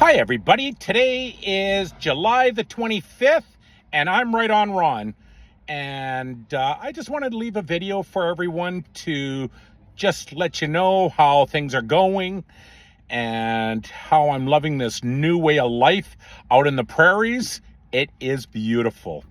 Hi, everybody. Today is July the 25th, and I'm right on Ron. And I just wanted to leave a video for everyone to just let you know how things are going and how I'm loving this new way of life out in the prairies. It is beautiful.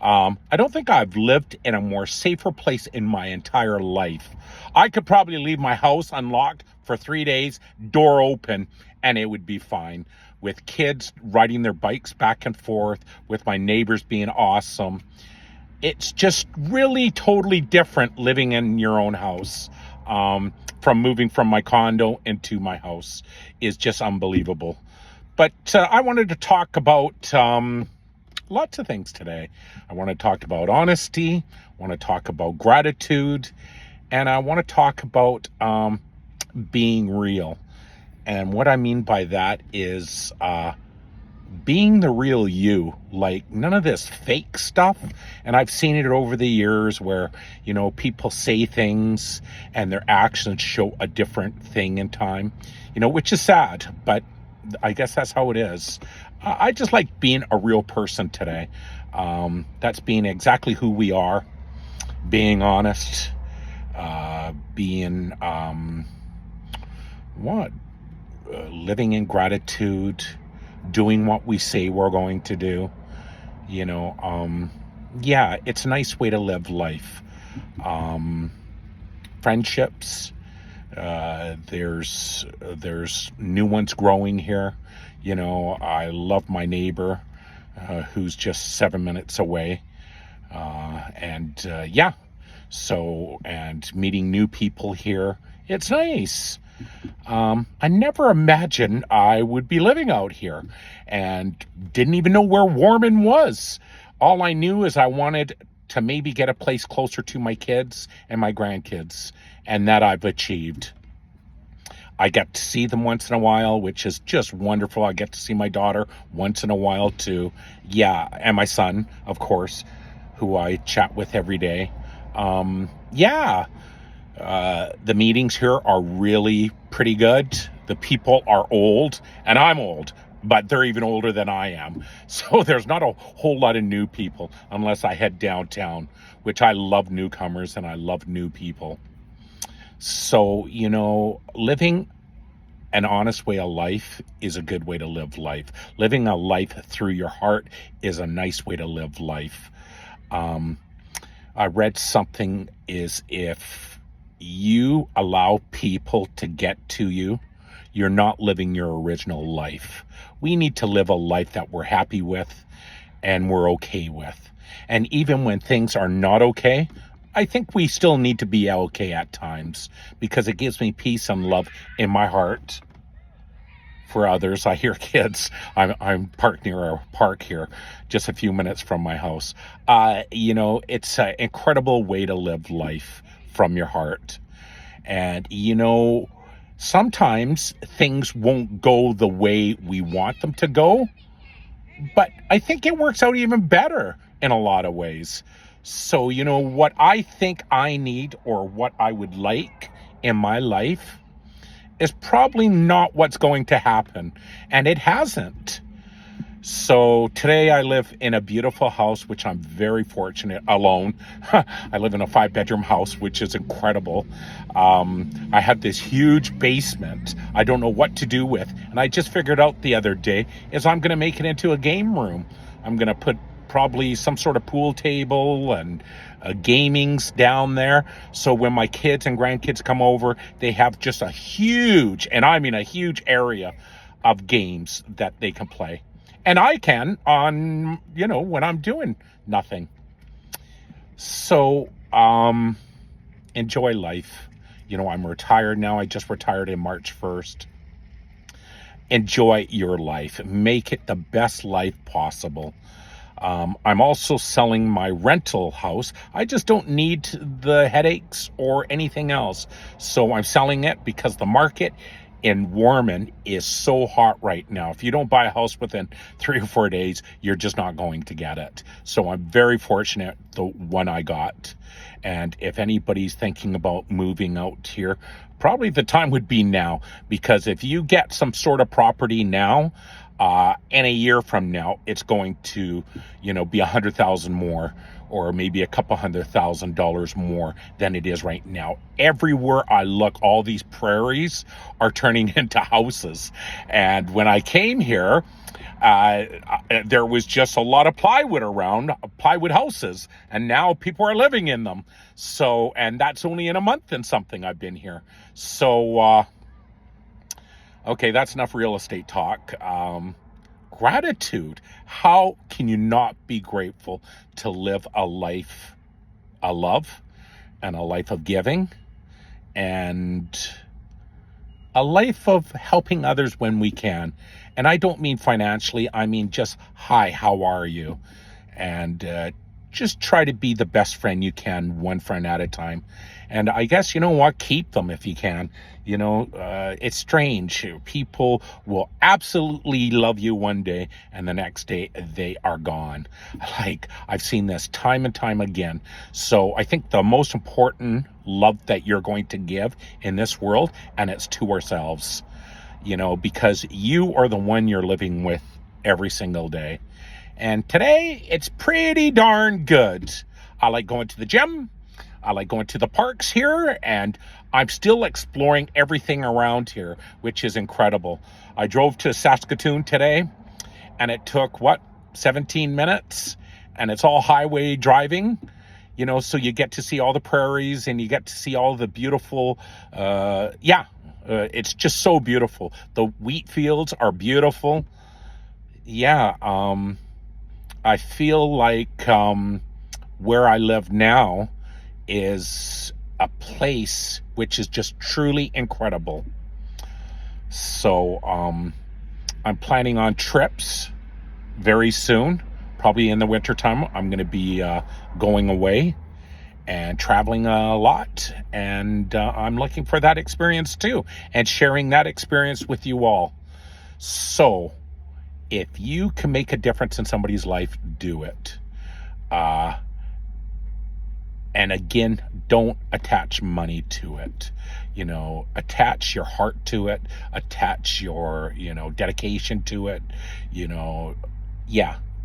I don't think I've lived in a more safer place in my entire life. I could probably leave my house unlocked for 3 days, door open, and it would be fine. With kids riding their bikes back and forth, with my neighbors being awesome. It's just really totally different living in your own house. From moving from my condo into my house is just unbelievable. But I wanted to talk about lots of things today. I want to talk about honesty, I want to talk about gratitude, and I want to talk about being real. And what I mean by that is being the real you, like none of this fake stuff. And I've seen it over the years where, people say things and their actions show a different thing in time, which is sad, but I guess that's how it is. I just like being a real person today. That's being exactly who we are, being honest, being living in gratitude, doing what we say we're going to do. It's a nice way to live life. Friendships, there's new ones growing here. I love my neighbor, who's just 7 minutes away. And meeting new people here, it's nice. I never imagined I would be living out here and didn't even know where Warman was. All I knew is I wanted to maybe get a place closer to my kids and my grandkids, and that I've achieved. I get to see them once in a while, which is just wonderful. I get to see my daughter once in a while too. Yeah, and my son, of course, who I chat with every day. The meetings here are really pretty good. The people are old, and I'm old, but they're even older than I am. So there's not a whole lot of new people unless I head downtown, which I love newcomers and I love new people. So, living an honest way of life is a good way to live life. Living a life through your heart is a nice way to live life. I read something is if you allow people to get to you, you're not living your original life. We need to live a life that we're happy with and we're okay with. And even when things are not okay, I think we still need to be okay at times, because it gives me peace and love in my heart for others. I hear kids. I'm parked near a park here, just a few minutes from my house. It's an incredible way to live life from your heart. And, sometimes things won't go the way we want them to go, but I think it works out even better in a lot of ways. So, what I think I need or what I would like in my life is probably not what's going to happen. And it hasn't. So today I live in a beautiful house, which I'm very fortunate, alone. I live in a 5-bedroom house, which is incredible. I have this huge basement I don't know what to do with. And I just figured out the other day is I'm going to make it into a game room. I'm going to put probably some sort of pool table and gaming's down there. So when my kids and grandkids come over, they have just a huge, and I mean a huge area of games that they can play. And I can on, when I'm doing nothing. So, enjoy life. I'm retired now. I just retired in March 1st. Enjoy your life. Make it the best life possible. I'm also selling my rental house. I just don't need the headaches or anything else. So I'm selling it because the market in Warman is so hot right now. If you don't buy a house within 3 or 4 days, you're just not going to get it. So I'm very fortunate the one I got. And if anybody's thinking about moving out here, probably the time would be now, because if you get some sort of property now, in a year from now, it's going to, be $100,000 more, or maybe a couple $100,000 more than it is right now. Everywhere I look, all these prairies are turning into houses. And when I came here, there was just a lot of plywood around, plywood houses, and now people are living in them. So, and that's only in a month and something I've been here. So, okay, that's enough real estate talk. Gratitude. How can you not be grateful to live a life of love and a life of giving and a life of helping others when we can? And I don't mean financially. I mean just, hi, how are you? And just try to be the best friend you can, one friend at a time. And I guess, keep them if you can. It's strange. People will absolutely love you one day, and the next day they are gone. Like, I've seen this time and time again. So I think the most important love that you're going to give in this world, and it's to ourselves, because you are the one you're living with every single day. And today, it's pretty darn good. I like going to the gym. I like going to the parks here, and I'm still exploring everything around here, which is incredible. I drove to Saskatoon today, and it took, 17 minutes? And it's all highway driving, so you get to see all the prairies, and you get to see all the beautiful, it's just so beautiful. The wheat fields are beautiful. I feel like where I live now is a place which is just truly incredible. So I'm planning on trips very soon, probably in the wintertime. I'm going to be going away and traveling a lot, and I'm looking for that experience too, and sharing that experience with you all. So if you can make a difference in somebody's life, do it. And again, don't attach money to it. Attach your heart to it. Attach your, dedication to it.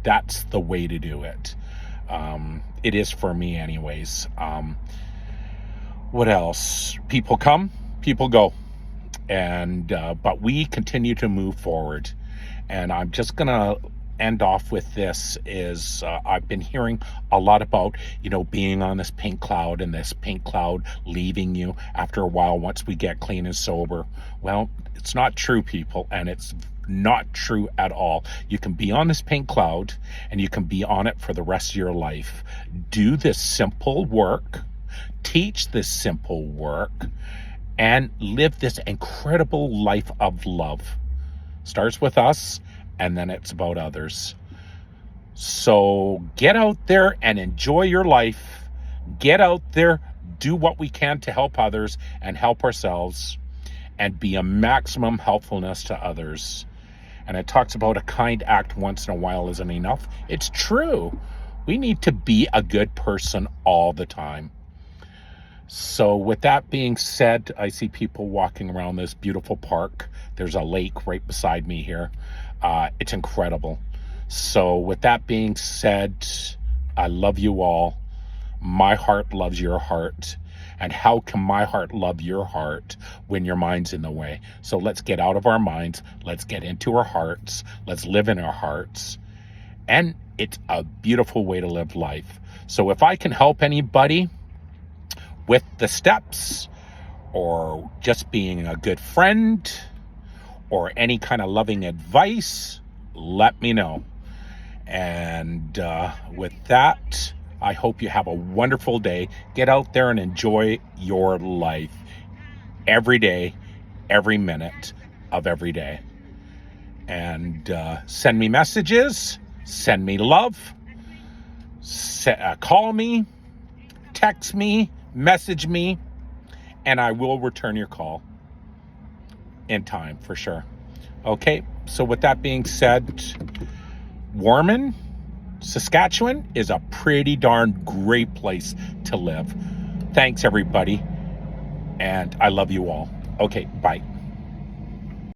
That's the way to do it. It is for me anyways. What else? People come, people go. And, but we continue to move forward. And I'm just going to end off with this is I've been hearing a lot about, being on this pink cloud and this pink cloud leaving you after a while once we get clean and sober. Well, it's not true, people, and it's not true at all. You can be on this pink cloud and you can be on it for the rest of your life. Do this simple work, teach this simple work, and live this incredible life of love. Starts with us, and then it's about others. So get out there and enjoy your life. Get out there, do what we can to help others and help ourselves, and be a maximum helpfulness to others. And it talks about a kind act once in a while isn't enough. It's true. We need to be a good person all the time. So with that being said, I see people walking around this beautiful park. There's a lake right beside me here. It's incredible. So with that being said, I love you all. My heart loves your heart. And how can my heart love your heart when your mind's in the way? So let's get out of our minds. Let's get into our hearts. Let's live in our hearts. And it's a beautiful way to live life. So if I can help anybody with the steps, or just being a good friend, or any kind of loving advice, let me know. And with that, I hope you have a wonderful day. Get out there and enjoy your life every day, every minute of every day. And send me messages, send me love, call me, text me, message me, and I will return your call. in time for sure. Okay, so with that being said, Warman, Saskatchewan is a pretty darn great place to live. Thanks, everybody, and I love you all. Okay, bye.